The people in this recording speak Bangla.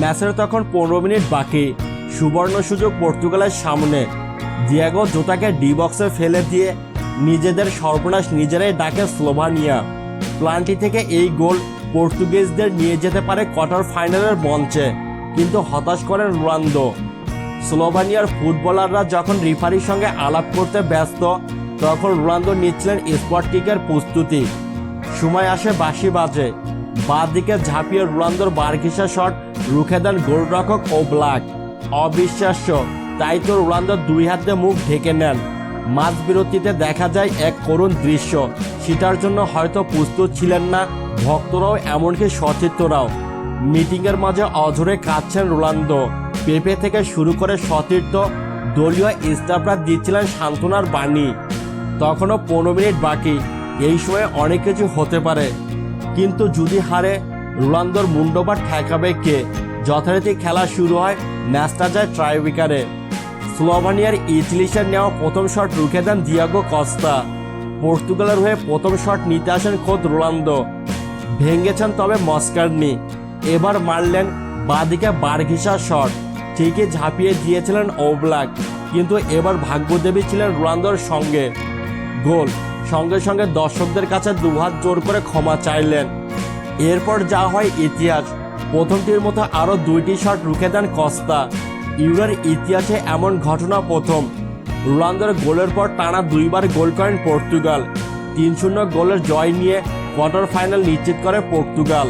ম্যাচের তখন 15 মিনিট বাকি। সুবর্ণ সুযোগ পর্তুগালের সামনে। দিয়েগো জোতাকে ডি বক্সে ফেলে দিয়ে নিজেদের সর্বনাশ নিজেরাই ডাকে স্লোভানিয়া। প্লান্টি থেকে এই গোল পর্তুগিজদের নিয়ে যেতে পারে কোয়ার্টার ফাইনালের মঞ্চে, কিন্তু হতাশ করেন রোনালদো। স্লোভানিয়ার ফুটবলাররা যখন রেফারির সঙ্গে আলাপ করতে ব্যস্ত, তখন রোনালদো নিচ্ছিলেন স্পট কিকের প্রস্তুতি। সময় আসে, বাঁশি বাজে। বাঁ দিকে ঝাঁপিয়ে রোনালদোর বারঘিসা শট রুখে দেন গোলরক্ষক ওব্লাক। অবিশ্বাস্য, তাই তো রোনালদো দুই হাতে মুখ ঢেকে নেন। মাঝ বিরতিতে দেখা যায় এক করুণ দৃশ্য। সেটার জন্য হয়তো প্রস্তুত ছিলেন না ভক্তরাও, এমনকি সতীর্থরাও। মিটিংয়ের মাঝে অঝরে কাঁদছেন রোনালদো। পেপে থেকে শুরু করে সতীর্থ, দলীয় স্টাফরা দিচ্ছিলেন সান্ত্বনার বাণী। তখনও 15 মিনিট বাকি। এই সময়ে অনেক কিছু হতে পারে, কিন্তু যদি হারে রোনালদোর মুন্ডপাট ঠেকাবে কে? যথারীতি খেলা শুরু হয়, ম্যাচটা যায় ট্রাইব্রেকারে। স্লোভানিয়ার ইতলিশের নেওয়া প্রথম শট রুখে দেন দিয়েগো কস্তা। পর্তুগালের হয়ে প্রথম শট নিতে আসেন খোদ রোনালদো। ভেঙেছেন তবে মস্কারনি। এবার মারলেন বাঁদিকে বারঘিসা শট। ঠিকই ঝাঁপিয়ে দিয়েছিলেন ওব্লাক, কিন্তু এবার ভাগ্যদেবী ছিলেন রোনালদোর সঙ্গে। গোল। সঙ্গে সঙ্গে দর্শকদের কাছে দুহাত জোর করে ক্ষমা চাইলেন। এরপর যা হয় ইতিহাস। প্রথমটির মতো আরও 2টি শট রুখে দেন কস্তা। ইউরোর ইতিহাসে এমন ঘটনা প্রথম। রোনালদোর গোলের পর টানা 2বার গোল করেন পর্তুগাল। 3-0 গোলের জয় নিয়ে কোয়ার্টার ফাইনাল নিশ্চিত করে পর্তুগাল।